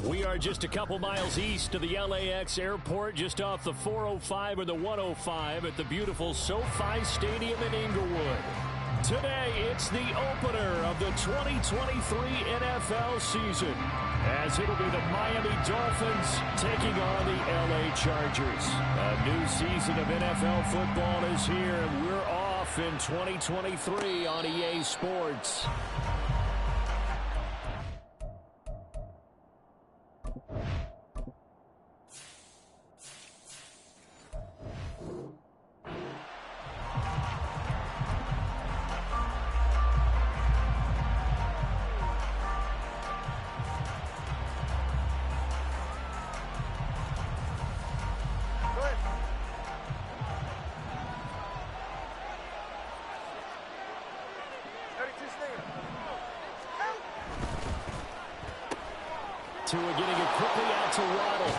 We are just a couple miles east of the LAX airport, just off the 405 or the 105 at the beautiful SoFi Stadium in Inglewood. Today, it's the opener of the 2023 NFL season, as it'll be the Miami Dolphins taking on the LA Chargers. A new season of NFL football is here, and we're off in 2023 on EA Sports. Tua getting it quickly out to Waddle.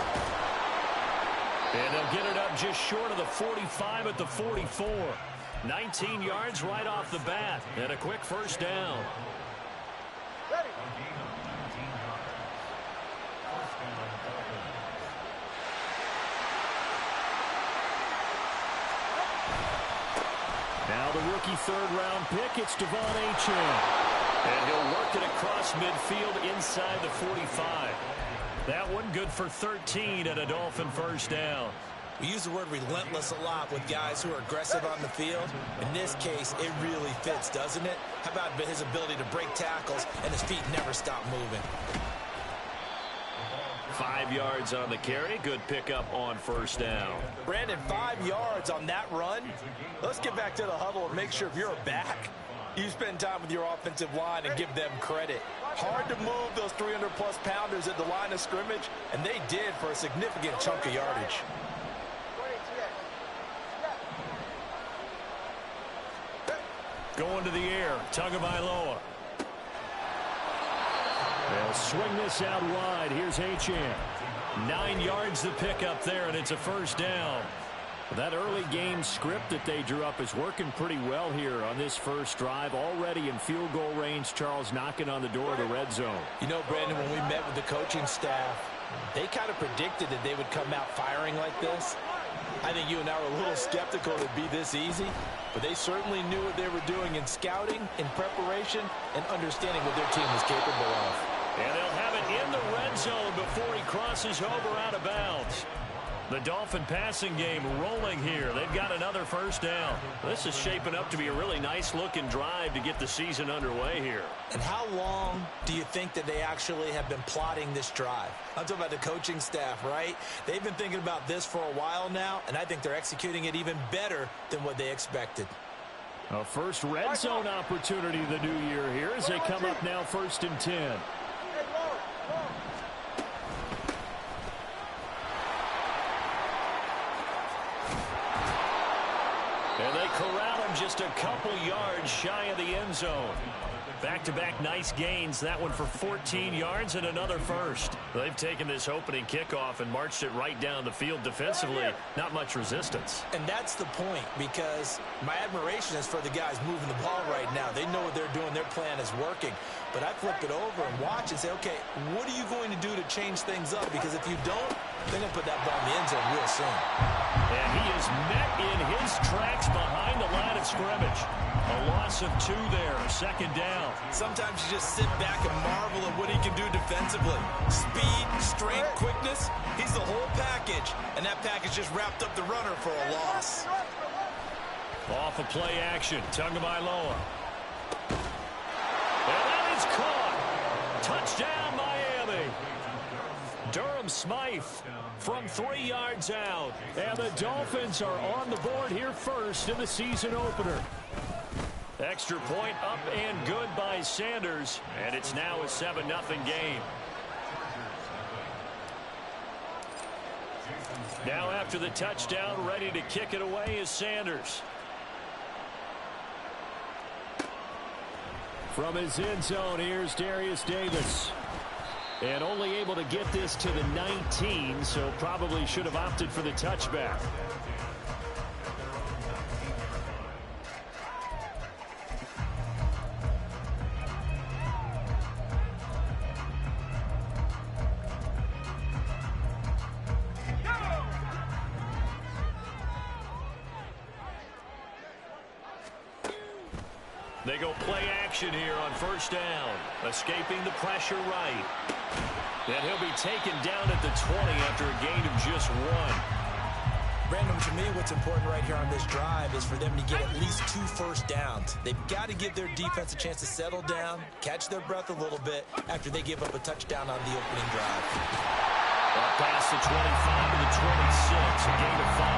And they'll get it up just short of the 45 at the 44. 19 yards right off the bat. And a quick first down. Now the rookie third-round pick, it's Devon Achane. And he'll work it across midfield inside the 45. That one good for 13 and a Dolphin first down. We use the word relentless a lot with guys who are aggressive on the field. In this case, it really fits, doesn't it? How about his ability to break tackles and his feet never stop moving? 5 yards on the carry. Good pickup on first down. Brandon, 5 yards on that run. Let's get back to the huddle and make sure if you're back, you spend time with your offensive line and give them credit. Hard to move those 300-plus pounders at the line of scrimmage, and they did for a significant chunk of yardage. Going to the air, Tagovailoa. They'll swing this out wide. Here's Achane. 9 yards to pick up there, and it's a first down. That early game script that they drew up is working pretty well here on this first drive. Already in field goal range, Charles knocking on the door of the red zone. You know, Brandon, when we met with the coaching staff, they kind of predicted that they would come out firing like this. I think you and I were a little skeptical it'd be this easy, but they certainly knew what they were doing in scouting, in preparation, and understanding what their team was capable of. And they'll have it in the red zone before he crosses over out of bounds. The Dolphin passing game rolling here. They've got another first down. This is shaping up to be a really nice-looking drive to get the season underway here. And how long do you think that they actually have been plotting this drive? I'm talking about the coaching staff, right? They've been thinking about this for a while now, and I think they're executing it even better than what they expected. A first red zone opportunity the new year here as they come up now 1st and 10. And they corral him just a couple yards shy of the end zone. Back-to-back nice gains. That one for 14 yards and another first. They've taken this opening kickoff and marched it right down the field defensively. Not much resistance. And that's the point, because my admiration is for the guys moving the ball right now. They know what they're doing. Their plan is working. But I flip it over and watch and say, okay, what are you going to do to change things up? Because if you don't, they're going to put that ball in the end zone real soon. And he is met in his tracks behind the line of scrimmage. A loss of 2 there, 2nd down. Sometimes you just sit back and marvel at what he can do defensively. Speed, strength, quickness, he's the whole package. And that package just wrapped up the runner for a loss. Off of play action, Tagovailoa. And that is caught. Touchdown, Miami. Durham Smythe from 3 yards out. And the Dolphins are on the board here first in the season opener. Extra point up and good by Sanders. And it's now a 7-0 game. Now after the touchdown, ready to kick it away is Sanders. From his end zone, here's Darius Davis. And only able to get this to the 19, so probably should have opted for the touchback. They go play action here on first down. Escaping the pressure right. And he'll be taken down at the 20 after a gain of just 1. Brandon, to me, what's important right here on this drive is for them to get at least 2 first downs. They've got to give their defense a chance to settle down, catch their breath a little bit after they give up a touchdown on the opening drive. Up past the 25 to the 26, a gain of 5.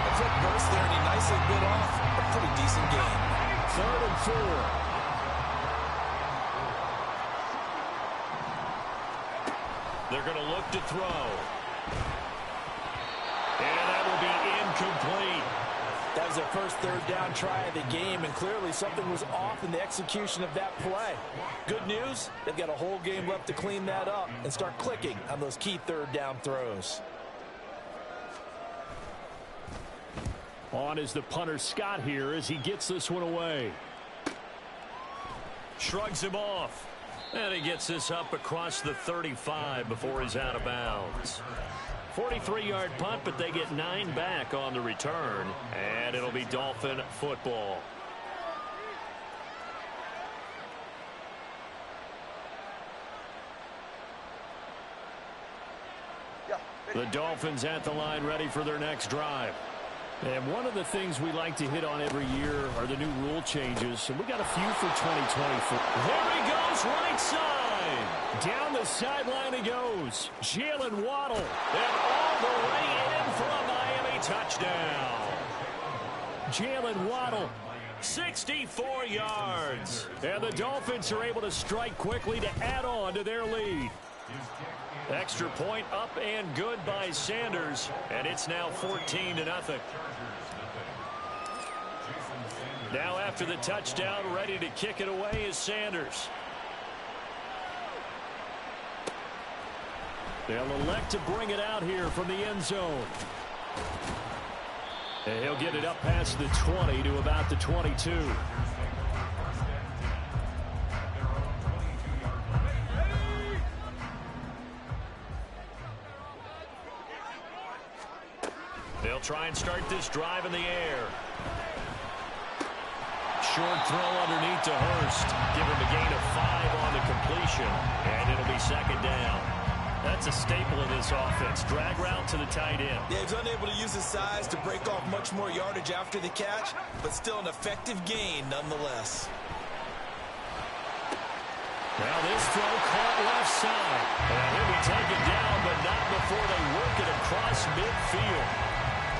A quick burst there, and he nicely bit off a pretty decent gain. 3rd and 4. They're going to look to throw. And that will be incomplete. That was their first 3rd down try of the game, and clearly something was off in the execution of that play. Good news, they've got a whole game left to clean that up and start clicking on those key 3rd down throws. On is the punter Scott here as he gets this one away. Shrugs him off. And he gets this up across the 35 before he's out of bounds. 43-yard punt, but they get 9 back on the return. And it'll be Dolphin football. The Dolphins at the line ready for their next drive. And one of the things we like to hit on every year are the new rule changes. And we got a few for 2024. There he goes, right side. Down the sideline he goes. Jalen Waddle. And all the way in for a Miami touchdown. Jalen Waddle, 64 yards. And the Dolphins are able to strike quickly to add on to their lead. Extra point up and good by Sanders. And it's now 14-0. Now after the touchdown, ready to kick it away is Sanders. They'll elect to bring it out here from the end zone. And he'll get it up past the 20 to about the 22. They'll try and start this drive in the air. Short throw underneath to Hurst. Give him a gain of 5 on the completion. And it'll be 2nd down. That's a staple of this offense. Drag route to the tight end. Yeah, he's unable to use his size to break off much more yardage after the catch, but still an effective gain nonetheless. Now this throw caught left side. And he'll be taken down, but not before they work it across midfield.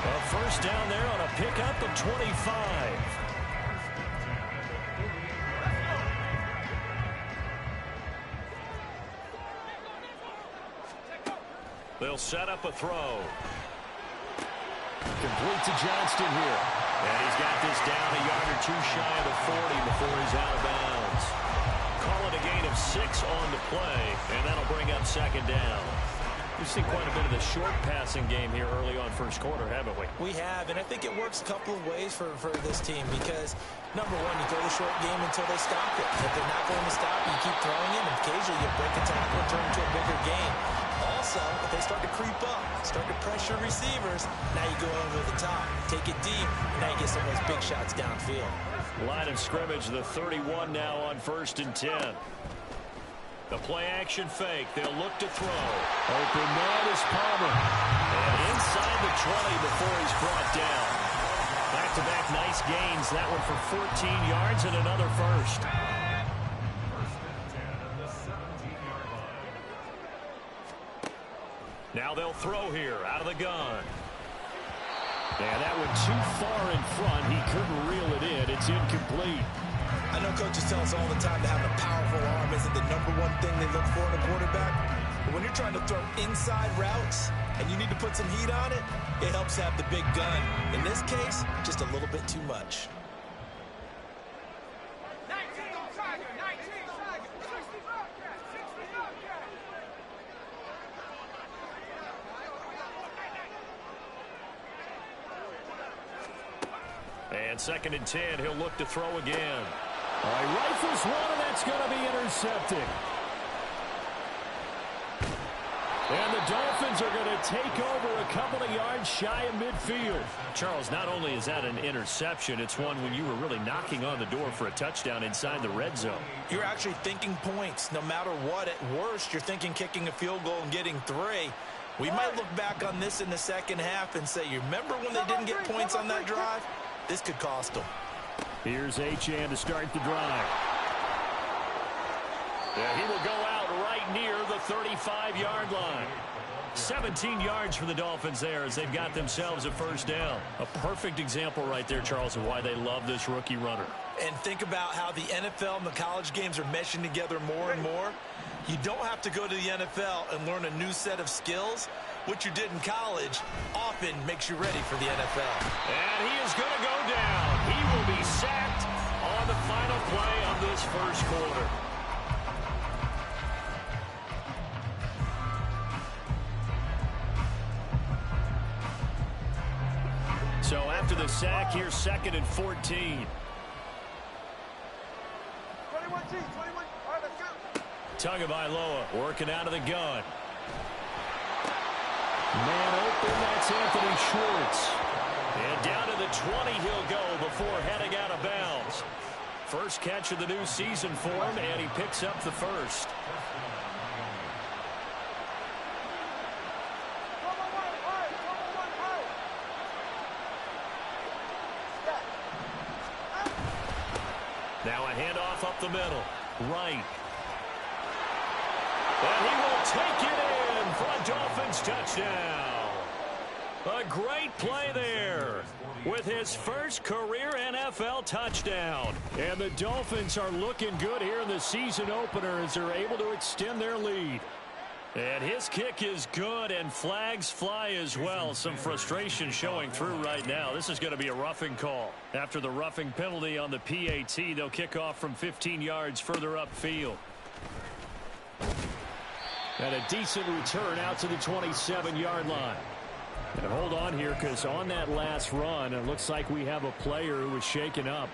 A first down there on a pickup of 25. They'll set up a throw. Complete to Johnston here. And he's got this down a yard or 2 shy of the 40 before he's out of bounds. Call it a gain of 6 on the play, and that'll bring up 2nd down. We've seen quite a bit of the short passing game here early on first quarter, haven't we? We have, and I think it works a couple of ways for this team because, number one, you throw the short game until they stop it. If they're not going to stop, you keep throwing it, and occasionally you break a tackle and turn into a bigger gain. Also, if they start to creep up, start to pressure receivers, now you go over the top, take it deep, and now you get some of those big shots downfield. Line of scrimmage, the 31 now on 1st and 10. The play action fake. They'll look to throw. Open man is Palmer. And inside the 20 before he's brought down. Back-to-back nice gains. That one for 14 yards and another first. Now they'll throw here out of the gun. And that went too far in front. He couldn't reel it in. It's incomplete. I know coaches tell us all the time that having a powerful arm isn't the number one thing they look for in a quarterback. But when you're trying to throw inside routes and you need to put some heat on it, it helps have the big gun. In this case, just a little bit too much. And 2nd and 10, he'll look to throw again. All right, rifles one, and that's going to be intercepted. And the Dolphins are going to take over a couple of yards shy of midfield. Charles, not only is that an interception, it's one when you were really knocking on the door for a touchdown inside the red zone. You're actually thinking points. No matter what, at worst, you're thinking kicking a field goal and getting 3. We might look back on this in the second half and say, you remember when they didn't get points on that drive? This could cost them. Here's Achane to start the drive. Yeah, he will go out right near the 35-yard line. 17 yards for the Dolphins there as they've got themselves a first down. A perfect example right there, Charles, of why they love this rookie runner. And think about how the NFL and the college games are meshing together more and more. You don't have to go to the NFL and learn a new set of skills. What you did in college often makes you ready for the NFL. And he is going to go down. He will be sacked on the final play of this first quarter. So after the sack, here's 2nd and 14. 21G, 21. All right, let's go. Tagovailoa working out of the gun. Man open, that's Anthony Schwartz. And down to the 20 he'll go before heading out of bounds. First catch of the new season for him, and he picks up the first. Now a handoff up the middle. Right. And he will take it in for a Dolphins touchdown. A great play there with his first career NFL touchdown. And the Dolphins are looking good here in the season opener as they're able to extend their lead. And his kick is good, and flags fly as well. Some frustration showing through right now. This is going to be a roughing call. After the roughing penalty on the PAT, they'll kick off from 15 yards further upfield. And a decent return out to the 27-yard line. And hold on here, because on that last run, it looks like we have a player who was shaken up.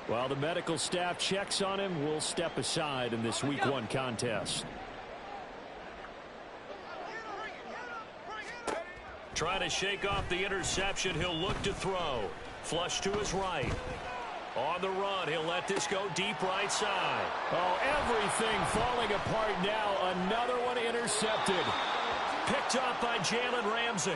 While the medical staff checks on him, we'll step aside in this Week 1 contest. Trying to shake off the interception. He'll look to throw. Flush to his right. On the run, he'll let this go deep right side. Oh, everything falling apart now. Another one intercepted. Picked up by Jalen Ramsey.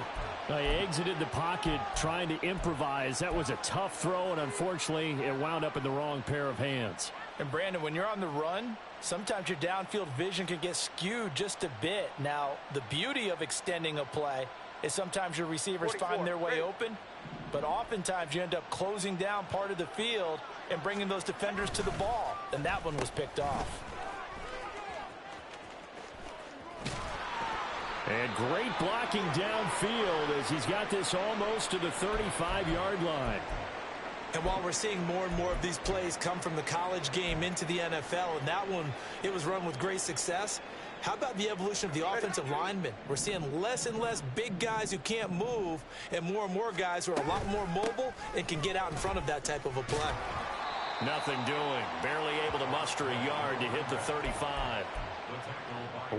He exited the pocket trying to improvise. That was a tough throw, and unfortunately, it wound up in the wrong pair of hands. And, Brandon, when you're on the run, sometimes your downfield vision can get skewed just a bit. Now, the beauty of extending a play is sometimes your receivers find their way open, but oftentimes you end up closing down part of the field and bringing those defenders to the ball, and that one was picked off. And great blocking downfield as he's got this almost to the 35-yard line. And while we're seeing more and more of these plays come from the college game into the NFL, and that one, it was run with great success, how about the evolution of the offensive linemen? We're seeing less and less big guys who can't move and more guys who are a lot more mobile and can get out in front of that type of a play. Nothing doing. Barely able to muster a yard to hit the 35.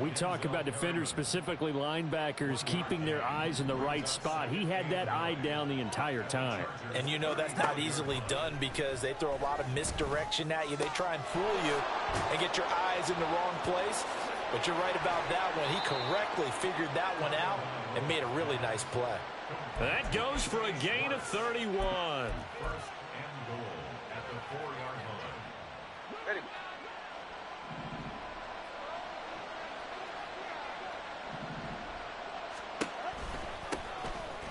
We talk about defenders, specifically linebackers, keeping their eyes in the right spot. He had that eye down the entire time. And you know that's not easily done because they throw a lot of misdirection at you. They try and fool you and get your eyes in the wrong place. But you're right about that one. He correctly figured that one out and made a really nice play. That goes for a gain of 31. First and goal at the 4-yard line. Ready.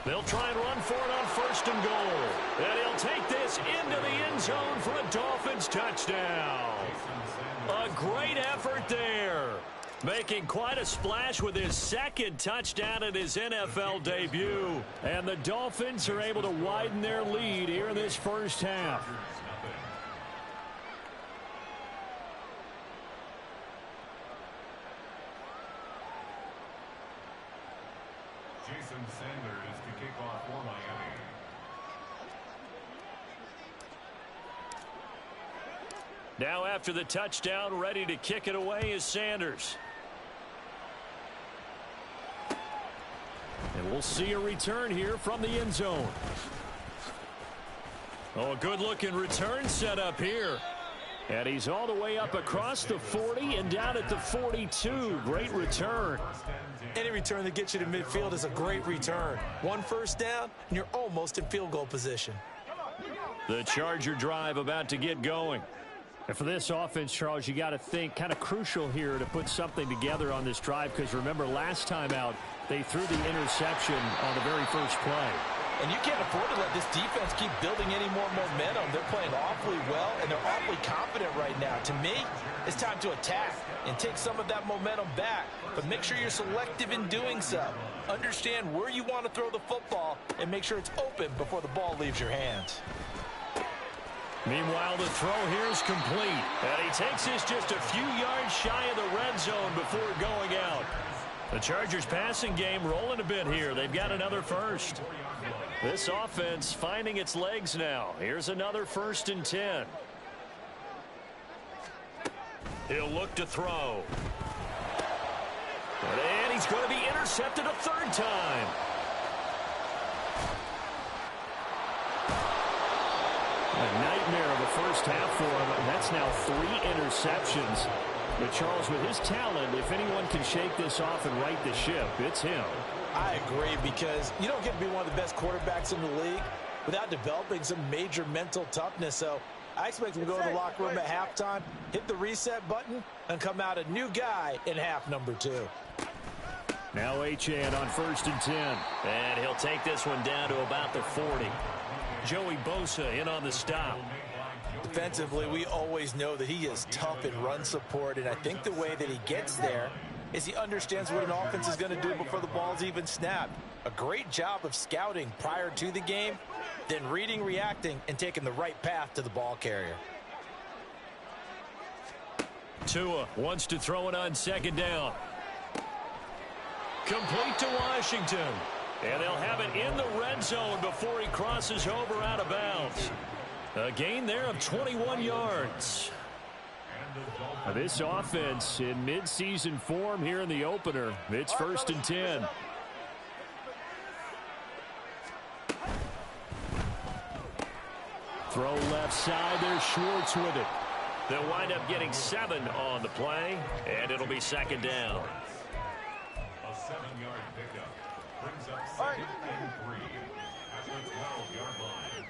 They'll try and run for it on first and goal. And he'll take this into the end zone for a Dolphins touchdown. A great effort there. Making quite a splash with his second touchdown in his NFL debut. And the Dolphins are able to widen their lead here in this first half. Jason Sanders to kick off for Miami. Now after the touchdown, ready to kick it away is Sanders. we'll see a return here from the end zone. Oh, a good-looking return set up here. And he's all the way up across the 40 and down at the 42. Great return. Any return that gets you to midfield is a great return. One first down, and you're almost in field goal position. The Charger drive about to get going. And for this offense, Charles, you got to think kind of crucial here to put something together on this drive, because remember last time out they threw the interception on the very first play. And you can't afford to let this defense keep building any more momentum. They're playing awfully well, and they're awfully confident right now. To me, it's time to attack and take some of that momentum back. But make sure you're selective in doing so. Understand where you want to throw the football and make sure it's open before the ball leaves your hands. Meanwhile, the throw here is complete. And he takes this just a few yards shy of the red zone before going out. The Chargers passing game rolling a bit here. They've got another first. This offense finding its legs now. Here's another 1st and 10. He'll look to throw. And he's going to be intercepted a 3rd time. A nightmare of a first half for him. That's now 3 interceptions. But Charles, with his talent, if anyone can shake this off and right the ship, it's him. I agree, because you don't get to be one of the best quarterbacks in the league without developing some major mental toughness. So I expect him to go to the locker room at halftime, hit the reset button, and come out a new guy in half number 2. Now Achane on 1st and 10. And he'll take this one down to about the 40. Joey Bosa in on the stop. Defensively, we always know that he is tough in run support, and I think the way that he gets there is he understands what an offense is going to do before the ball's even snapped. A great job of scouting prior to the game, then reading, reacting, and taking the right path to the ball carrier. Tua wants to throw it on 2nd down. Complete to Washington. And they'll have it in the red zone before he crosses over out of bounds. A gain there of 21 yards. This offense in midseason form here in the opener. It's 1st and 10. Throw left side. There's Schwartz with it. They'll wind up getting 7 on the play, and it'll be 2nd down. A 7-yard pickup brings up 2nd and 3 at the 12-yard line.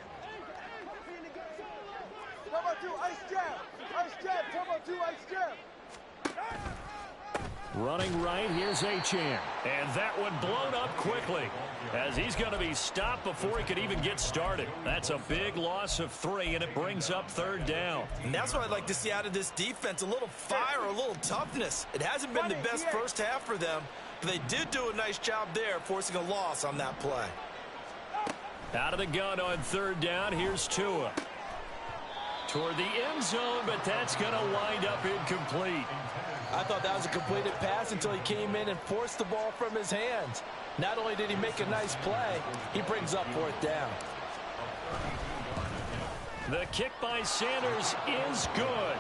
Number 2, ice jab. Ice jab. Number 2, ice jab. Running right, here's Achane. And that one blown up quickly as he's going to be stopped before he could even get started. That's a big loss of 3, and it brings up 3rd down. And that's what I'd like to see out of this defense, a little fire, a little toughness. It hasn't been the best first half for them, but they did do a nice job there, forcing a loss on that play. Out of the gun on 3rd down, here's Tua. Toward the end zone, but that's going to wind up incomplete. I thought that was a completed pass until he came in and forced the ball from his hands. Not only did he make a nice play, he brings up 4th down. The kick by Sanders is good.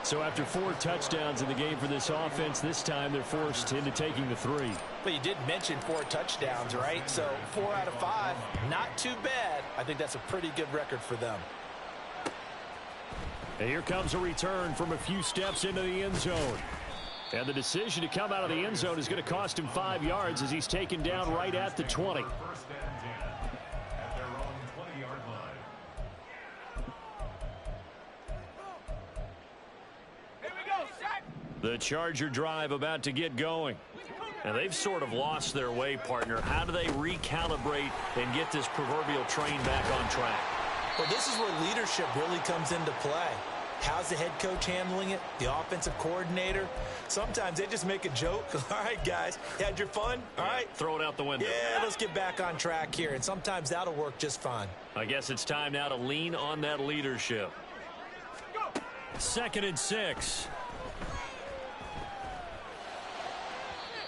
So after 4 touchdowns in the game for this offense, this time they're forced into taking the 3. But you did mention 4 touchdowns, right? So 4 out of 5, not too bad. I think that's a pretty good record for them. And here comes a return from a few steps into the end zone. And the decision to come out of the end zone is going to cost him 5 yards as he's taken down right at the 20. 1st and 10 at their own 20-yard line. Here we go, set. The Charger drive about to get going. And they've sort of lost their way, partner. How do they recalibrate and get this proverbial train back on track? Well, this is where leadership really comes into play. How's the head coach handling it? The offensive coordinator? Sometimes they just make a joke. All right, guys, you had your fun? All right. Throw it out the window. Yeah, let's get back on track here. And sometimes that'll work just fine. I guess it's time now to lean on that leadership. 2nd and 6.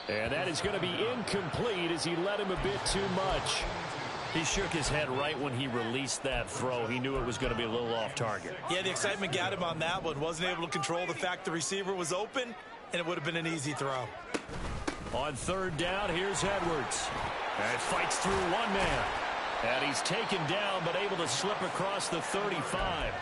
And that is going to be incomplete as he led him a bit too much. He shook his head right when he released that throw. He knew it was going to be a little off target. Yeah, the excitement got him on that one. Wasn't able to control the fact the receiver was open, and it would have been an easy throw. On 3rd down, here's Edwards. And fights through one man. And he's taken down, but able to slip across the 35.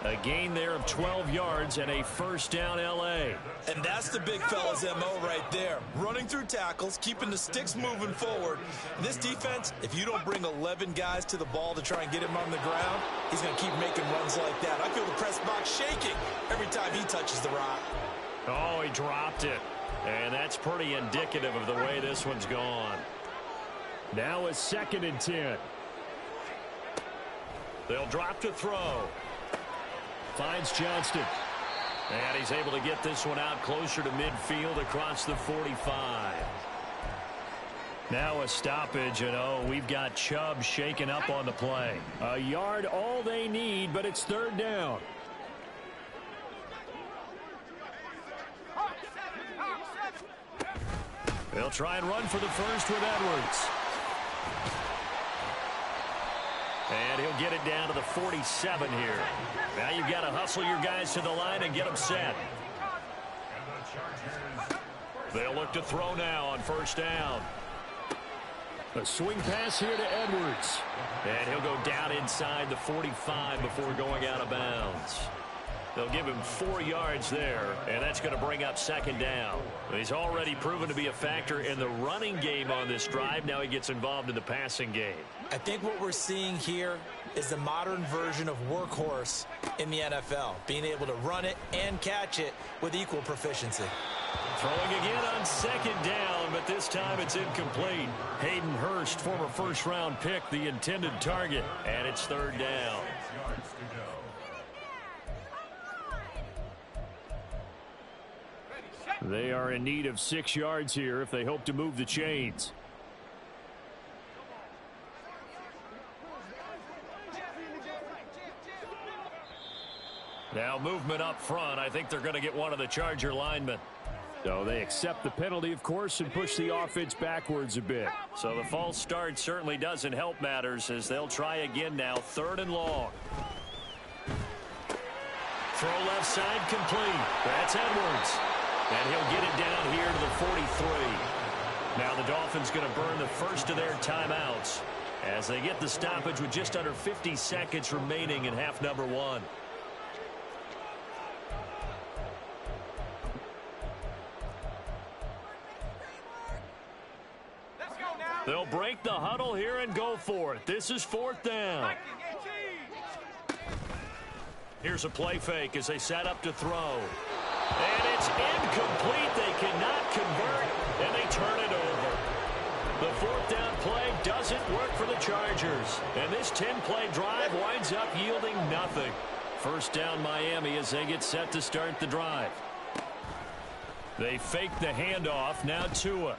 A gain there of 12 yards and a first down L.A. And that's the big fella's M.O. right there. Running through tackles, keeping the sticks moving forward. This defense, if you don't bring 11 guys to the ball to try and get him on the ground, he's going to keep making runs like that. I feel the press box shaking every time he touches the rock. Oh, he dropped it. And that's pretty indicative of the way this one's gone. Now a 2nd and 10. They'll drop to throw. Finds Johnston. And he's able to get this one out closer to midfield across the 45. Now a stoppage, and we've got Chubb shaken up on the play. A yard all they need, but it's 3rd down. They'll try and run for the first with Edwards. And he'll get it down to the 47 here. Now you've got to hustle your guys to the line and get them set. They'll look to throw now on 1st down. A swing pass here to Edwards. And he'll go down inside the 45 before going out of bounds. They'll give him 4 yards there, and that's going to bring up 2nd down. He's already proven to be a factor in the running game on this drive. Now he gets involved in the passing game. I think what we're seeing here is the modern version of workhorse in the NFL, being able to run it and catch it with equal proficiency. Throwing again on 2nd down, but this time it's incomplete. Hayden Hurst, former 1st-round pick, the intended target, and it's 3rd down. They are in need of 6 yards here if they hope to move the chains. Now movement up front. I think they're going to get one of the Charger linemen. So they accept the penalty, of course, and push the offense backwards a bit. So the false start certainly doesn't help matters as they'll try again now. 3rd and long. Throw left side complete. That's Edwards. And he'll get it down here to the 43. Now the Dolphins going to burn the first of their timeouts as they get the stoppage with just under 50 seconds remaining in half number 1. They'll break the huddle here and go for it. This is 4th down. Here's a play fake as they set up to throw. And it's incomplete. They cannot convert, and they turn it over. The 4th down play doesn't work for the Chargers. And this 10-play drive winds up yielding nothing. 1st down Miami as they get set to start the drive. They fake the handoff. Now Tua.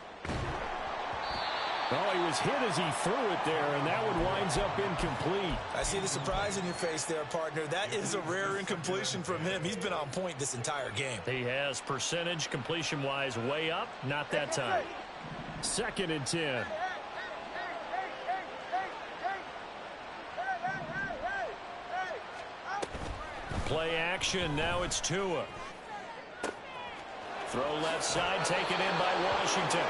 Oh, he was hit as he threw it there, and that one winds up incomplete. I see the surprise in your face there, partner. That is a rare incompletion from him. He's been on point this entire game. He has percentage completion-wise way up. Not that time. 2nd and 10. Play action. Now it's Tua. Throw left side, taken in by Washington.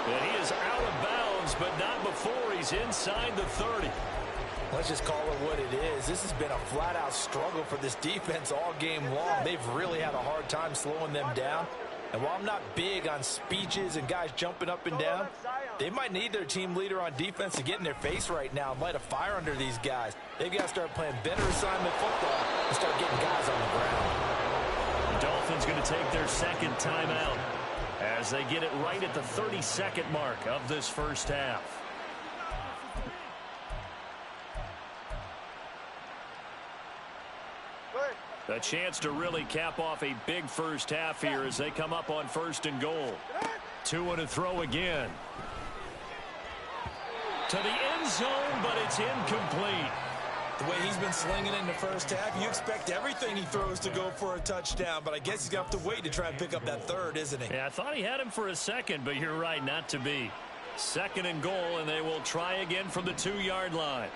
And he is out of bounds, but not before he's inside the 30. Let's just call it what it is. This has been a flat-out struggle for this defense all game long. They've really had a hard time slowing them down. And while I'm not big on speeches and guys jumping up and down, they might need their team leader on defense to get in their face right now and light a fire under these guys. They've got to start playing better assignment football and start getting guys on the ground. The Dolphins going to take their 2nd timeout as they get it right at the 32nd mark of this first half. A chance to really cap off a big first half here as they come up on 1st and goal. Tua to throw again. To the end zone, but it's incomplete. The way he's been slinging in the first half, you expect everything he throws to go for a touchdown, but I guess he's going to have to wait to try and pick up that 3rd, isn't he? Yeah, I thought he had him for a second, but you're right, not to be. 2nd and goal, and they will try again from the 2-yard line.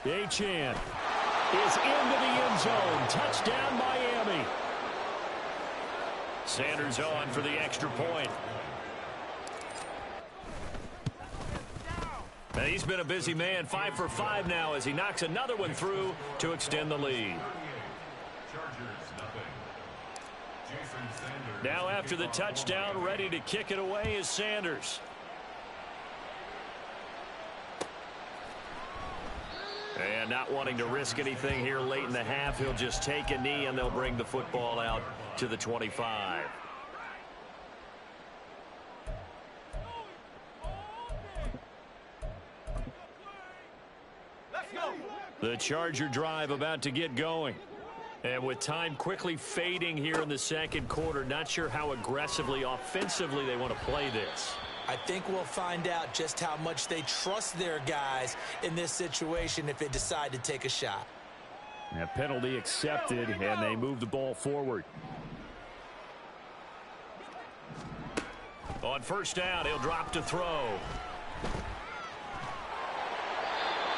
Achane is into the end zone. Touchdown, Miami. Sanders on for the extra point. And he's been a busy man, 5 for 5 now as he knocks another one through to extend the lead. Now after the touchdown, ready to kick it away is Sanders. And not wanting to risk anything here late in the half, he'll just take a knee and they'll bring the football out to the 25. The Charger drive about to get going. And with time quickly fading here in the second quarter, not sure how aggressively, offensively they want to play this. I think we'll find out just how much they trust their guys in this situation if they decide to take a shot. A penalty accepted, and they move the ball forward. On first down, he'll drop to throw.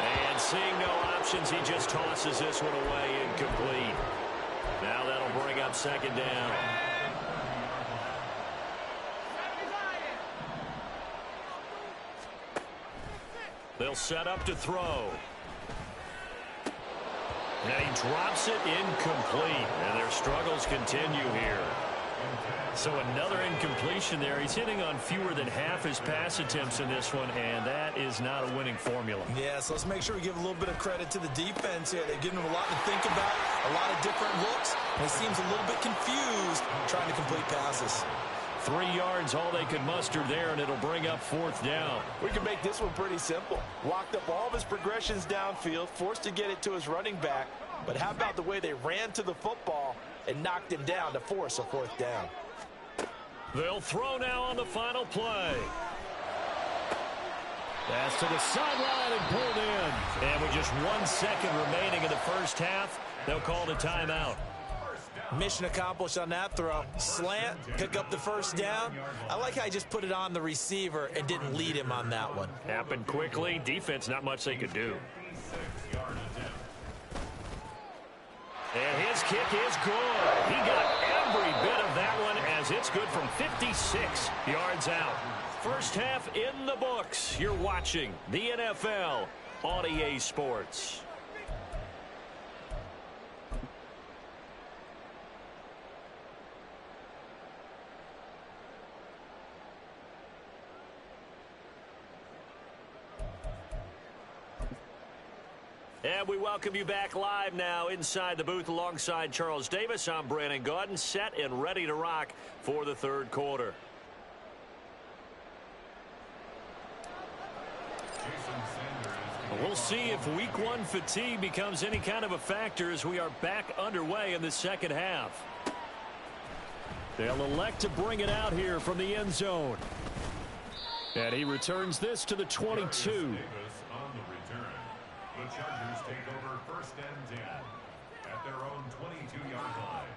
And seeing no options, he just tosses this one away, incomplete. Now that'll bring up second down. They'll set up to throw. And he drops it incomplete. And their struggles continue here. So another incompletion there. He's hitting on fewer than half his pass attempts in this one, and that is not a winning formula. Yeah, so let's make sure we give a little bit of credit to the defense here. They've given him a lot to think about, a lot of different looks, and he seems a little bit confused trying to complete passes. 3 yards, all they could muster there, and it'll bring up fourth down. We can make this one pretty simple. Walked up all of his progressions downfield, forced to get it to his running back. But how about the way they ran to the football and knocked him down to force a fourth down? They'll throw now on the final play. Pass to the sideline and pulled in. And with just 1 second remaining in the first half, they'll call the timeout. Mission accomplished on that throw. Slant, pick up the first down. I like how he just put it on the receiver and didn't lead him on that one. Happened quickly. Defense, not much they could do. And his kick is good. He got every bit of that one as it's good from 56 yards out. First half in the books. You're watching the NFL on EA Sports. And we welcome you back live now inside the booth alongside Charles Davis. I'm Brandon Gaudin, set and ready to rock for the third quarter. We'll see if week one fatigue becomes any kind of a factor as we are back underway in the second half. They'll elect to bring it out here from the end zone. And he returns this to the 22. The Chargers take over first and 10 at their own 22-yard line.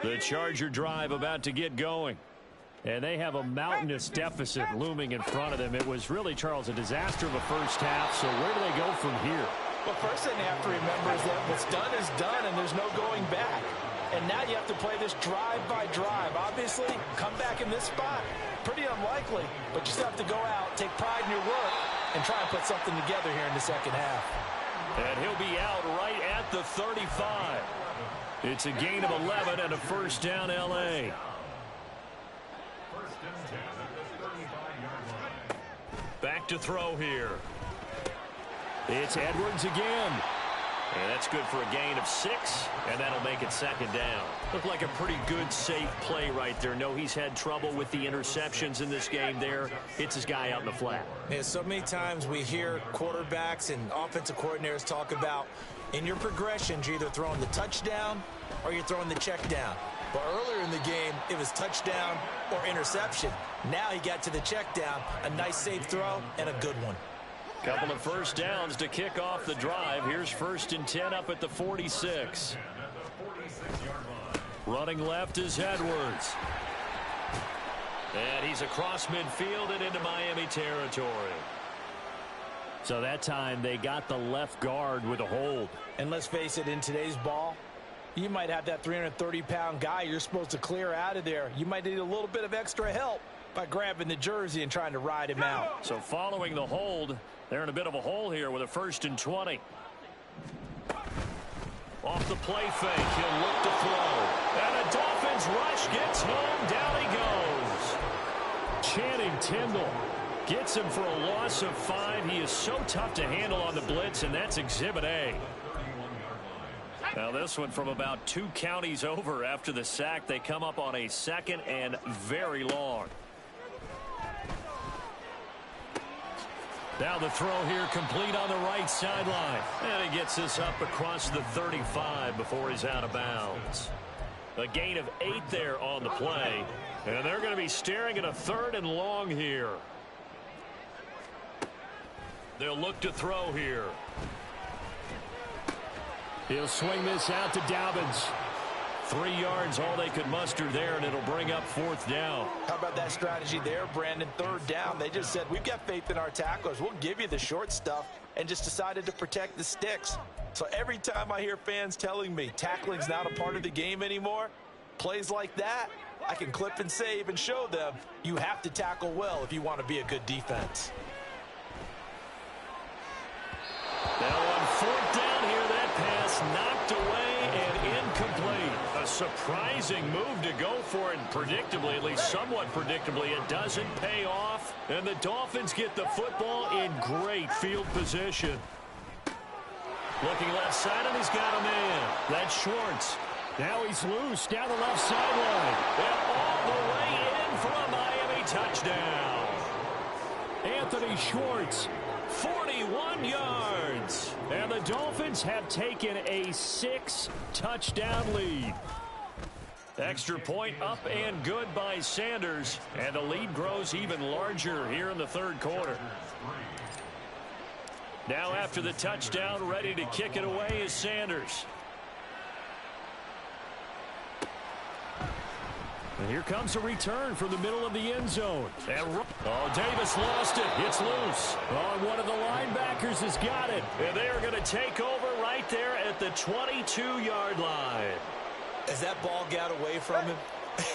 The Charger drive about to get going. And they have a mountainous deficit looming in front of them. It was really, Charles, a disaster of a first half. So where do they go from here? Well, first thing they have to remember is that what's done is done and there's no going back. And now you have to play this drive by drive. Obviously, come back in this spot, pretty unlikely. But you still have to go out, take pride in your work, and try and put something together here in the second half. And he'll be out right at the 35. It's a gain of 11 and a first down, L.A. First and 10 at the 35-yard line. Back to throw here. It's Edwards again. And that's good for a gain of 6, and that'll make it second down. Looked like a pretty good, safe play right there. No, he's had trouble with the interceptions in this game there. Hits his guy out in the flat. Yeah, so many times we hear quarterbacks and offensive coordinators talk about in your progressions, you're either throwing the touchdown or you're throwing the check down. But earlier in the game, it was touchdown or interception. Now he got to the check down, a nice safe throw, and a good one. Couple of first downs to kick off the drive. Here's first and 10 up at the 46. Running left is Edwards. And he's across midfield and into Miami territory. So that time they got the left guard with a hold. And let's face it, in today's ball, you might have that 330-pound guy you're supposed to clear out of there. You might need a little bit of extra help by grabbing the jersey and trying to ride him out. So following the hold, they're in a bit of a hole here with a 1st and 20. Off the play fake, he'll look to throw. And a Dolphins rush gets home. Down he goes. Channing Tindall gets him for a loss of 5. He is so tough to handle on the blitz, and that's Exhibit A. Now this one from about 2 counties over after the sack. They come up on a 2nd and very long. Now the throw here complete on the right sideline. And he gets this up across the 35 before he's out of bounds. A gain of 8 there on the play. And they're going to be staring at a 3rd and long here. They'll look to throw here. He'll swing this out to Dobbins. 3 yards, all they could muster there, and it'll bring up 4th down. How about that strategy there, Brandon? 3rd down. They just said, we've got faith in our tacklers. We'll give you the short stuff, and just decided to protect the sticks. So every time I hear fans telling me tackling's not a part of the game anymore, plays like that, I can clip and save and show them you have to tackle well if you want to be a good defense. Now on 4th down here, that pass knocked away and incomplete. A surprising move to go for it, and predictably, at least somewhat predictably, it doesn't pay off. And the Dolphins get the football in great field position. Looking left side, and he's got a man. That's Schwartz. Now he's loose down the left sideline. And all the way in for a Miami touchdown. Anthony Schwartz, 41 yards. And the Dolphins have taken a 6-touchdown lead. Extra point up and good by Sanders. And the lead grows even larger here in the 3rd quarter. Now after the touchdown, ready to kick it away is Sanders. And here comes a return from the middle of the end zone. And Davis lost it. It's loose. Oh, one of the linebackers has got it. And they are going to take over right there at the 22-yard line. As that ball got away from him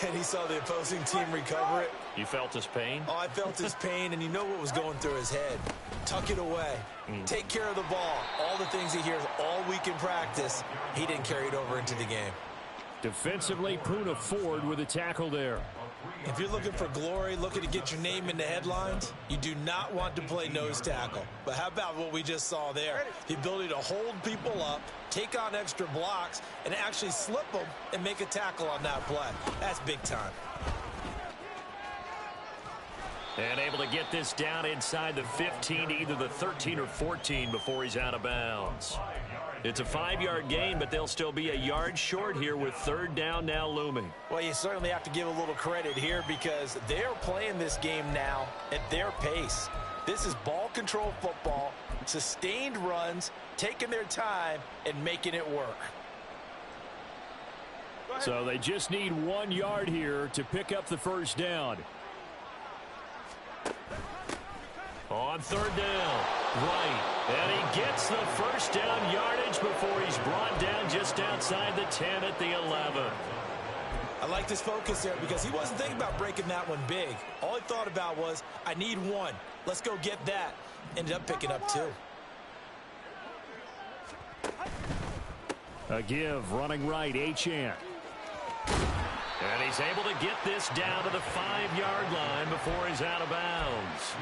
and he saw the opposing team recover it. You felt his pain? Oh, I felt his pain, and you know what was going through his head. Tuck it away. Take care of the ball. All the things he hears all week in practice, he didn't carry it over into the game. Defensively, Poona Ford with a tackle there. If you're looking for glory, looking to get your name in the headlines, you do not want to play nose tackle. But how about what we just saw there? The ability to hold people up, take on extra blocks, and actually slip them and make a tackle on that play. That's big time. And able to get this down inside the 15 to either the 13 or 14 before he's out of bounds. It's a 5-yard gain, but they'll still be a yard short here with 3rd down now looming. Well, you certainly have to give a little credit here because they're playing this game now at their pace. This is ball control football, sustained runs, taking their time, and making it work. So they just need 1 yard here to pick up the 1st down. On 3rd down, right, and he gets the 1st down yardage before he's brought down just outside the 10 at the 11. I like this focus there because he wasn't thinking about breaking that one big. All he thought about was, I need 1. Let's go get that. Ended up picking up 2. A give, running right, Achane. And he's able to get this down to the 5-yard line before he's out of bounds.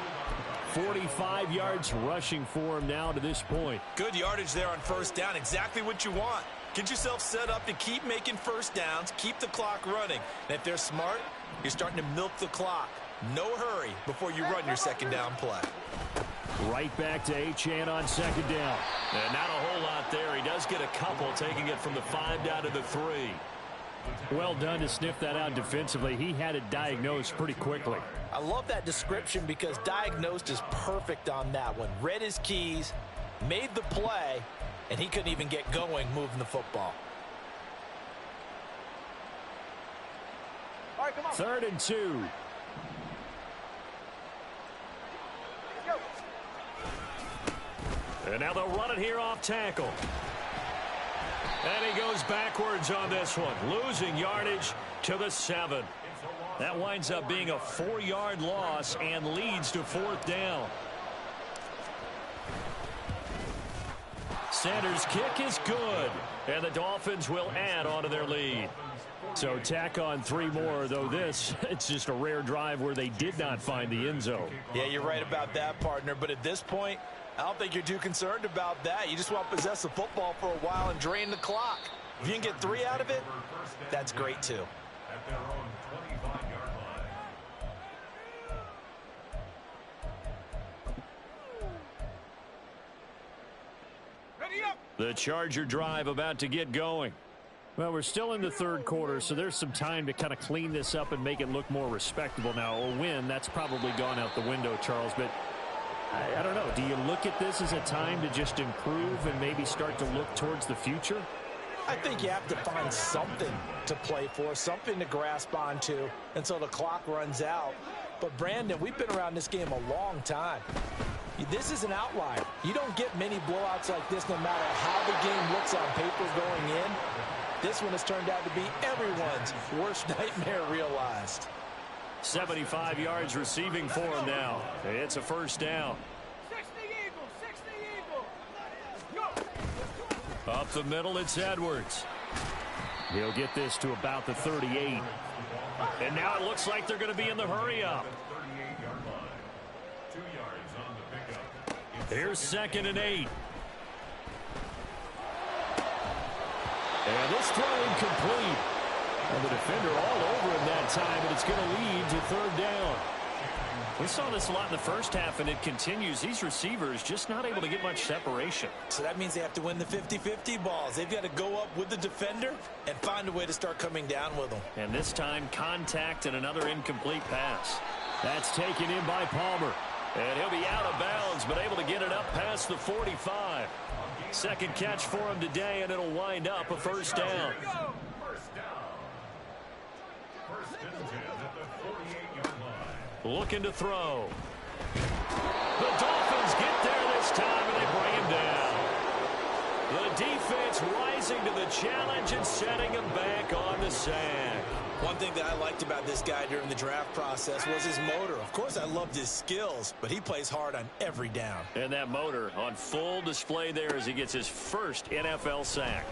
45 yards rushing for him now to this point. Good yardage there on 1st down. Exactly what you want. Get yourself set up to keep making 1st downs, keep the clock running. And if they're smart, you're starting to milk the clock. No hurry before you run your 2nd down play. Right back to Achane on 2nd down. And not a whole lot there. He does get a couple, taking it from the 5 down to the 3. Well done to sniff that out defensively. He had it diagnosed pretty quickly. I love that description because diagnosed is perfect on that one. Read his keys, made the play, and he couldn't even get going moving the football. All right, come on. 3rd and 2. And now they'll run it here off tackle. And he goes backwards on this one, losing yardage to the 7. That winds up being a 4-yard loss and leads to 4th down. Sanders' kick is good, and the Dolphins will add on to their lead. So tack on 3 more, though this, it's just a rare drive where they did not find the end zone. Yeah, you're right about that, partner. But at this point, I don't think you're too concerned about that. You just want to possess the football for a while and drain the clock. If you can get 3 out of it, that's great too. At their own 25-yard line. Ready up. The Charger drive about to get going. Well, we're still in the 3rd quarter, so there's some time to kind of clean this up and make it look more respectable now. A win, that's probably gone out the window, Charles, but I don't know. Do you look at this as a time to just improve and maybe start to look towards the future? I think you have to find something to play for, something to grasp onto until the clock runs out. But, Brandon, we've been around this game a long time. This is an outlier. You don't get many blowouts like this no matter how the game looks on paper going in. This one has turned out to be everyone's worst nightmare realized. 75 yards receiving for him now. It's a 1st down. 60 Eagle. Go. Up the middle, it's Edwards. He'll get this to about the 38. And now it looks like they're going to be in the hurry-up. 38-yard line. 2 yards on the pickup. Here's 2nd and 8. And this throw incomplete. And the defender all over him that time, and it's going to lead to 3rd down. We saw this a lot in the first half, and it continues. These receivers just not able to get much separation. So that means they have to win the 50-50 balls. They've got to go up with the defender and find a way to start coming down with them. And this time, contact and another incomplete pass. That's taken in by Palmer. And he'll be out of bounds, but able to get it up past the 45. 2nd catch for him today, and it'll wind up a 1st down. Looking to throw. The Dolphins get there this time, and they bring him down. The defense rising to the challenge and setting him back on the sack. One thing that I liked about this guy during the draft process was his motor. Of course, I loved his skills, but he plays hard on every down. And that motor on full display there as he gets his first NFL sack.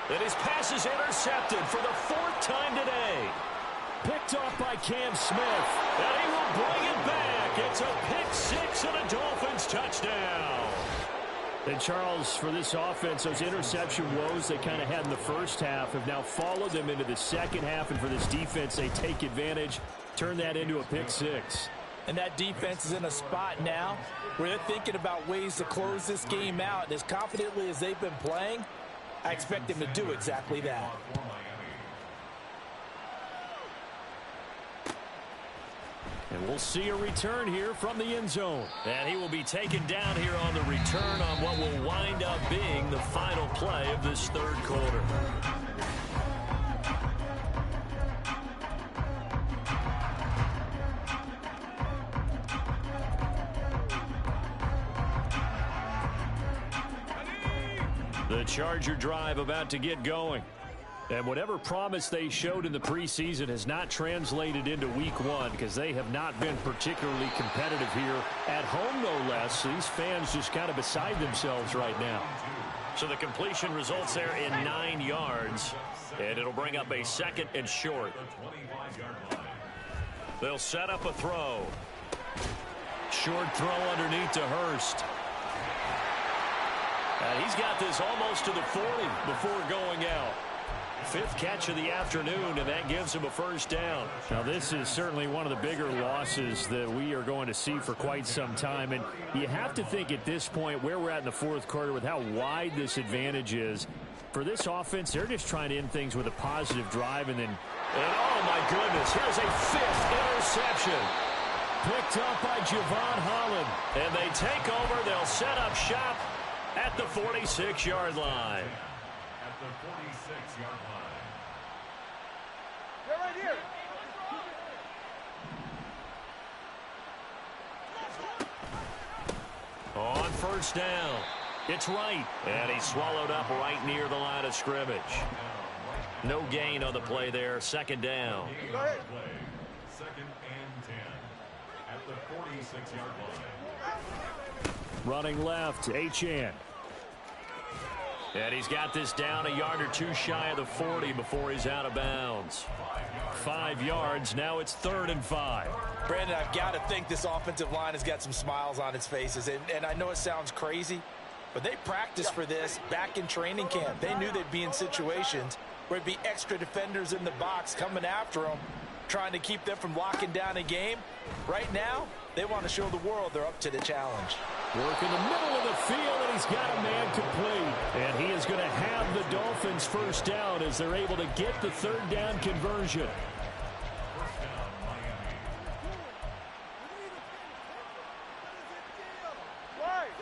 And his pass is intercepted for the 4th time today. Picked off by Cam Smith, and he will bring it back. It's a pick-6 and a Dolphins touchdown. And, Charles, for this offense, those interception woes they kind of had in the first half have now followed them into the second half, and for this defense, they take advantage, turn that into a pick-6. And that defense is in a spot now where they're thinking about ways to close this game out. And as confidently as they've been playing, I expect them to do exactly that. And we'll see a return here from the end zone. And he will be taken down here on the return on what will wind up being the final play of this 3rd quarter. The Charger drive about to get going. And whatever promise they showed in the preseason has not translated into week 1 because they have not been particularly competitive here at home, no less. These fans just kind of beside themselves right now. So the completion results there in 9 yards, and it'll bring up a 2nd and short. They'll set up a throw. Short throw underneath to Hurst. And he's got this almost to the 40 before going out. 5th catch of the afternoon, and that gives him a 1st down. Now, this is certainly one of the bigger losses that we are going to see for quite some time. And you have to think at this point where we're at in the 4th quarter with how wide this advantage is. For this offense, they're just trying to end things with a positive drive. And oh, my goodness, here's a 5th interception. Picked up by Javon Holland. And they take over. They'll set up shop at the 46-yard line. At the 46-yard line. They're right here. On first down. It's right, and he's swallowed up right near the line of scrimmage. No gain on the play there. Second down. Go ahead. Second and 10 at the 46-yard line. Running left, Achane. And he's got this down a yard or two shy of the 40 before he's out of bounds. 5 yards. Now it's 3rd and 5. Brandon, I've got to think this offensive line has got some smiles on its faces. And I know it sounds crazy, but they practiced for this back in training camp. They knew they'd be in situations where it'd be extra defenders in the box coming after them, trying to keep them from locking down a game. Right now, they want to show the world they're up to the challenge. Work in the middle of the field, and he's got a man complete. And he is going to have the Dolphins first down as they're able to get the 3rd down conversion.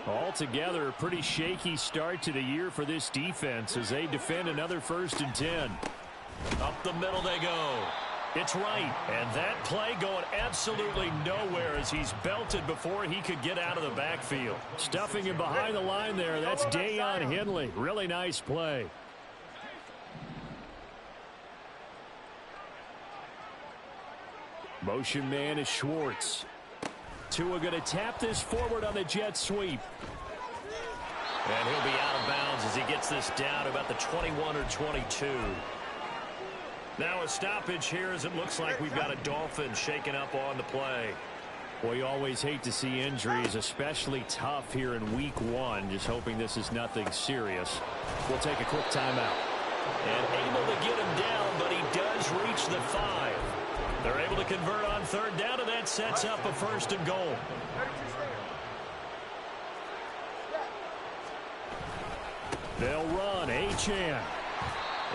Altogether, a pretty shaky start to the year for this defense as they defend another 1st and 10. Up the middle they go. It's right, and that play going absolutely nowhere as he's belted before he could get out of the backfield. Stuffing him behind the line there, that's Dayon Henley. Really nice play. Motion man is Schwartz. Tua going to tap this forward on the jet sweep. And he'll be out of bounds as he gets this down about the 21 or 22. Now a stoppage here as it looks like we've got a Dolphin shaking up on the play. Well, you always hate to see injuries, especially tough here in week 1. Just hoping this is nothing serious. We'll take a quick timeout. And able to get him down, but he does reach the 5. They're able to convert on 3rd down, and that sets up a 1st and goal. They'll run, Achane.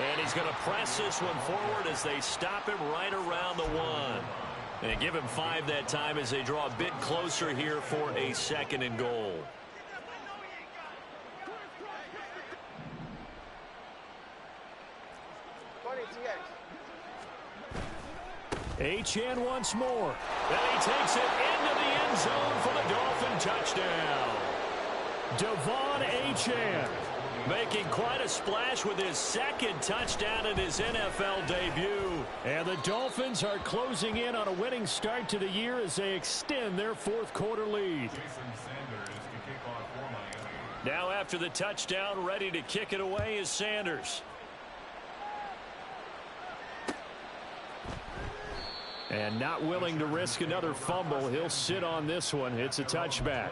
And he's going to press this one forward as they stop him right around the 1. And give him 5 that time as they draw a bit closer here for a 2nd and goal. Achane once more. And he takes it into the end zone for the Dolphin touchdown. Devon Achane making quite a splash with his 2nd touchdown in his NFL debut. And the Dolphins are closing in on a winning start to the year as they extend their 4th quarter lead. Now after the touchdown, ready to kick it away is Sanders. And not willing to risk another fumble. He'll sit on this one. It's a touchback.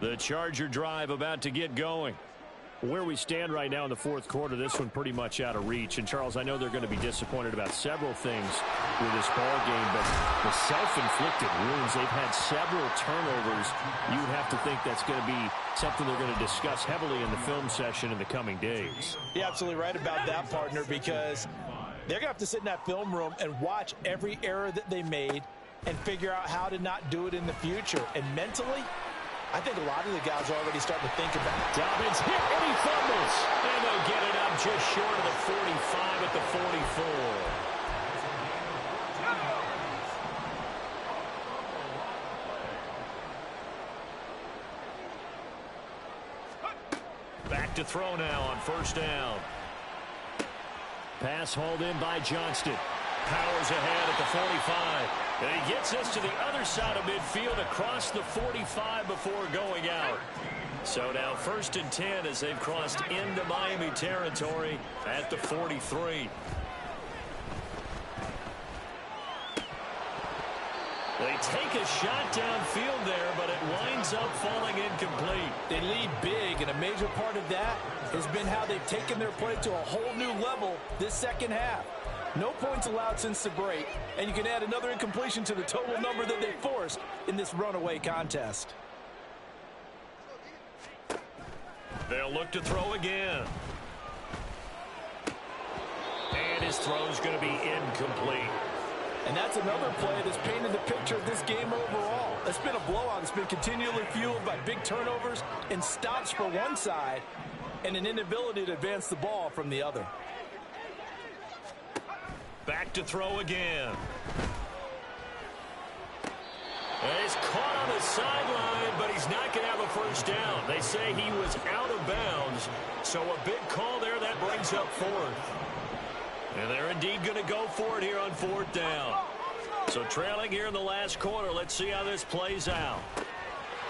The Charger drive about to get going. Where we stand right now in the 4th quarter, this one pretty much out of reach. And, Charles, I know they're going to be disappointed about several things with this ball game, but the self-inflicted wounds, they've had several turnovers. You would have to think that's going to be something they're going to discuss heavily in the film session in the coming days. You're absolutely right about that, partner, because they're going to have to sit in that film room and watch every error that they made and figure out how to not do it in the future. And mentally, I think a lot of the guys are already starting to think about it. Dobbins hit and he fumbles. And they'll get it up just short of the 45 at the 44. Back to throw now on 1st down. Pass hauled in by Johnston. Powers ahead at the 45. And he gets us to the other side of midfield across the 45 before going out. So now 1st and 10 as they've crossed into Miami territory at the 43. They take a shot downfield there, but it winds up falling incomplete. They lead big, and a major part of that has been how they've taken their play to a whole new level this 2nd half. No points allowed since the break, and you can add another incompletion to the total number that they forced in this runaway contest. They'll look to throw again. And his throw's going to be incomplete. And that's another play that's painted the picture of this game overall. It's been a blowout. It's been continually fueled by big turnovers and stops for one side and an inability to advance the ball from the other. Back to throw again. He's caught on the sideline, but he's not going to have a first down. They say he was out of bounds, so a big call there. That brings up fourth. And they're indeed going to go for it here on fourth down. So trailing here in the last quarter. Let's see how this plays out.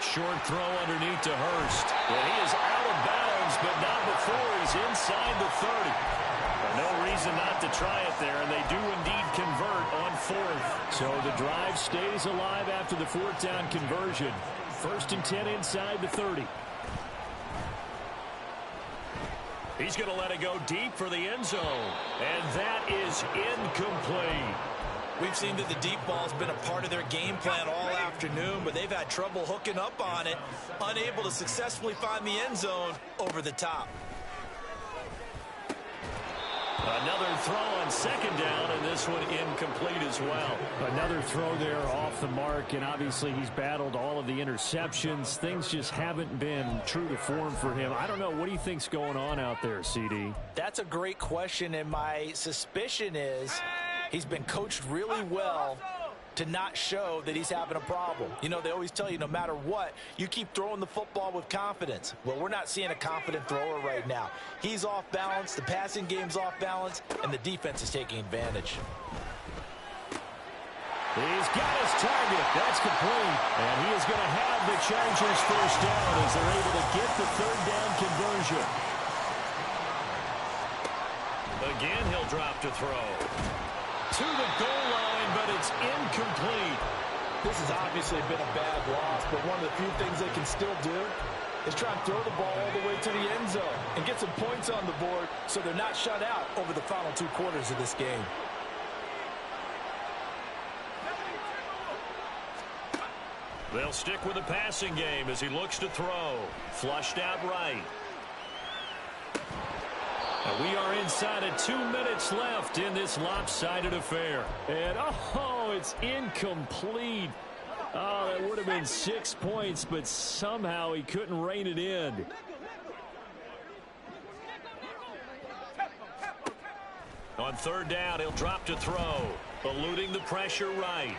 Short throw underneath to Hurst. Well, he is out of bounds, but not before he's inside the 30. No reason not to try it there, and they do indeed convert on fourth. So the drive stays alive after the fourth down conversion. 1st and 10 inside the 30. He's going to let it go deep for the end zone, and that is incomplete. We've seen that the deep ball's been a part of their game plan all afternoon, but they've had trouble hooking up on it, unable to successfully find the end zone over the top. Another throw on 2nd down, and this one incomplete as well. Another throw there off the mark, and obviously he's battled all of the interceptions. Things just haven't been true to form for him. I don't know. What do you think's going on out there, CD? That's a great question, and my suspicion is he's been coached really well to not show that he's having a problem. You know, they always tell you no matter what, you keep throwing the football with confidence. Well, we're not seeing a confident thrower right now. He's off balance, the passing game's off balance, and the defense is taking advantage. He's got his target. That's complete. And he is going to have the Chargers first down as they're able to get the 3rd down conversion. Again, he'll drop to throw. To the goal line, but it's incomplete. This has obviously been a bad loss, but one of the few things they can still do is try and throw the ball all the way to the end zone and get some points on the board so they're not shut out over the final 2 quarters of this game. They'll stick with the passing game as he looks to throw. Flushed out right. And we are inside of 2 minutes left in this lopsided affair. And, oh, it's incomplete. Oh, that would have been 6 points, but somehow he couldn't rein it in. On 3rd down, he'll drop to throw, eluding the pressure right.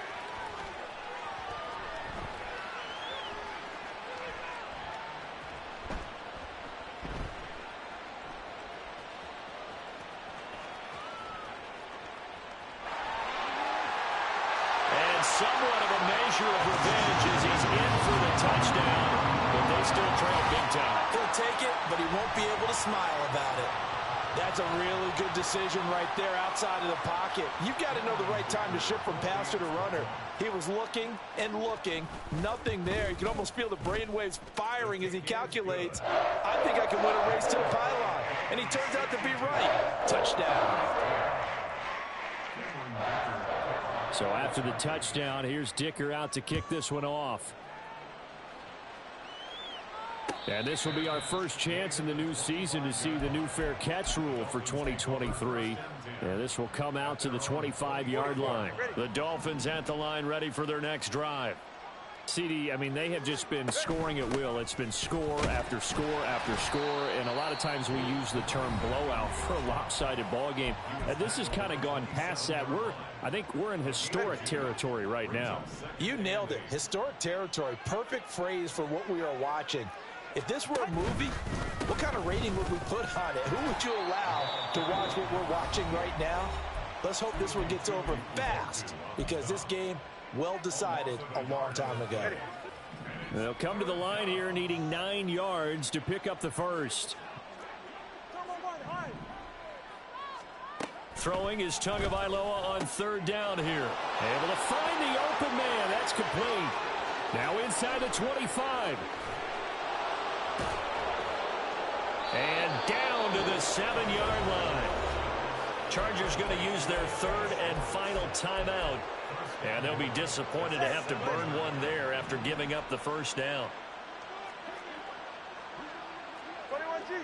Somewhat of a measure of revenge as he's in for the touchdown, but they still trail big time. He'll take it, but he won't be able to smile about it. That's a really good decision right there outside of the pocket. You've got to know the right time to shift from passer to runner. He was looking and looking, nothing there. You can almost feel the brainwaves firing as he calculates, I think I can win a race to the pylon. And he turns out to be right. Touchdown. So after the touchdown, here's Dicker out to kick this one off. And this will be our first chance in the new season to see the new fair catch rule for 2023. And this will come out to the 25-yard line. The Dolphins at the line ready for their next drive. CD, I mean, they have just been scoring at will. It's been score after score after score, and a lot of times we use the term blowout for a lopsided ball game. And this has kind of gone past that. I think we're in historic territory right now. You nailed it. Historic territory. Perfect phrase for what we are watching. If this were a movie, what kind of rating would we put on it? Who would you allow to watch what we're watching right now? Let's hope this one gets over fast, because this game, well decided a long time ago. They'll come to the line here needing 9 yards to pick up the first. Throwing is Tagovailoa on 3rd down here. Able to find the open man. That's complete. Now inside the 25. And down to the 7-yard line. Chargers going to use their 3rd and final timeout. And they'll be disappointed to have to burn one there after giving up the first down. 21G.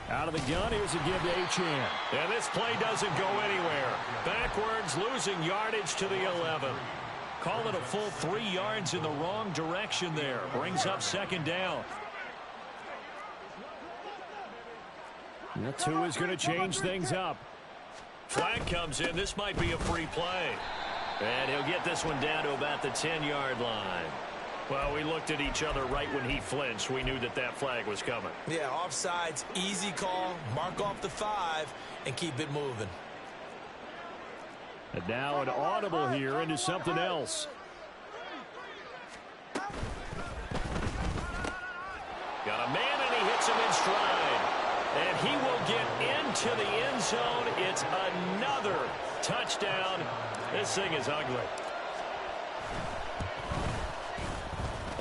Out of the gun, here's a give to Achane. And this play doesn't go anywhere. Backwards, losing yardage to the 11. Call it a full 3 yards in the wrong direction there. Brings up 2nd down. That's who is going to change things up. Flag comes in. This might be a free play. And he'll get this one down to about the 10-yard line. Well, we looked at each other right when he flinched. We knew that that flag was coming. Yeah, offsides, easy call. Mark off the 5 and keep it moving. And now an audible here into something else. Got a man, and he hits him in stride. And he will get into the end zone. It's another touchdown. This thing is ugly.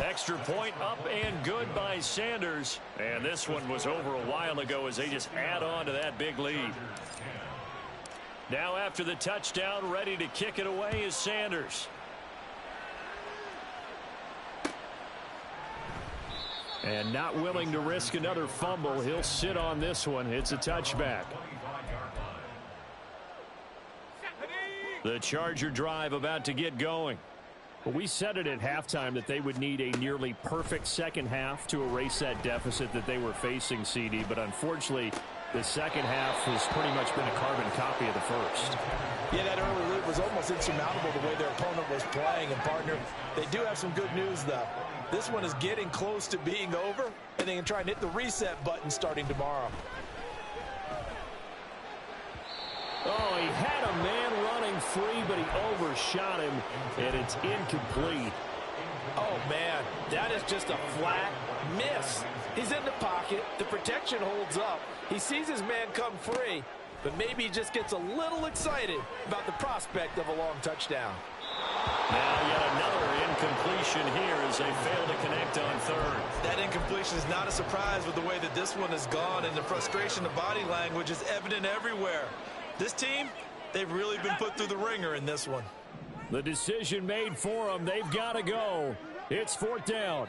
Extra point up and good by Sanders. And this one was over a while ago as they just add on to that big lead. Now after the touchdown, ready to kick it away is Sanders. And not willing to risk another fumble. He'll sit on this one. It's a touchback. The Charger drive about to get going. Well, we said it at halftime that they would need a nearly perfect second half to erase that deficit that they were facing, CD. But unfortunately, the second half has pretty much been a carbon copy of the first. Yeah, that early lead was almost insurmountable the way their opponent was playing. And, partner, they do have some good news, though. This one is getting close to being over, and they can try and hit the reset button starting tomorrow. Oh, he had a man running free, but he overshot him, and it's incomplete. Oh, man, that is just a flat miss. He's in the pocket. The protection holds up. He sees his man come free, but maybe he just gets a little excited about the prospect of a long touchdown. Now yet another incompletion here as they fail to connect on third. That incompletion is not a surprise with the way that this one has gone, and the frustration of body language is evident everywhere. This team, they've really been put through the ringer in this one. The decision made for them. They've got to go. It's fourth down.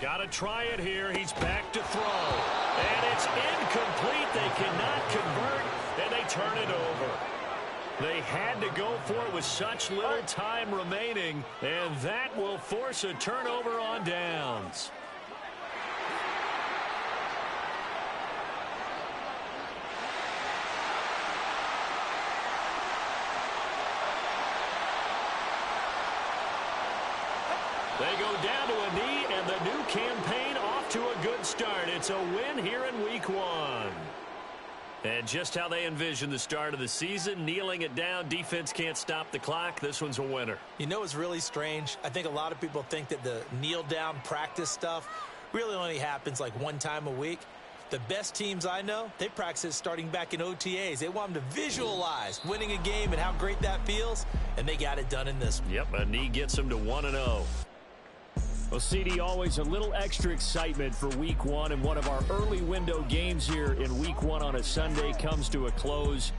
Got to try it here. He's back to throw. And it's incomplete. They cannot convert, and they turn it over. They had to go for it with such little time remaining, and that will force a turnover on downs. They go down to a knee, and the new campaign off to a good start. It's a win here in week 1. And just how they envision the start of the season, kneeling it down, defense can't stop the clock. This one's a winner. You know what's really strange? I think a lot of people think that the kneel-down practice stuff really only happens like one time a week. The best teams I know, they practice it starting back in OTAs. They want them to visualize winning a game and how great that feels, and they got it done in this one. Yep, a knee gets them to 1-0. Well, CD, always a little extra excitement for week 1, and one of our early window games here in week 1 on a Sunday comes to a close.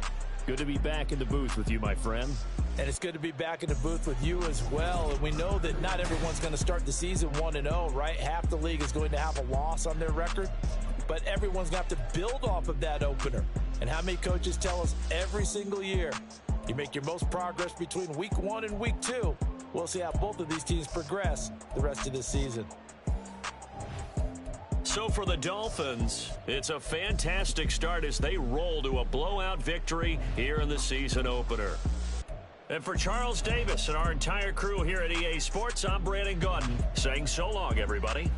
Good to be back in the booth with you, my friend. And it's good to be back in the booth with you as well. And we know that not everyone's going to start the season 1-0, right? Half the league is going to have a loss on their record, but everyone's going to have to build off of that opener. And how many coaches tell us every single year, you make your most progress between week 1 and week 2. We'll see how both of these teams progress the rest of this season. So for the Dolphins, it's a fantastic start as they roll to a blowout victory here in the season opener. And for Charles Davis and our entire crew here at EA Sports, I'm Brandon Gaudin saying so long, everybody.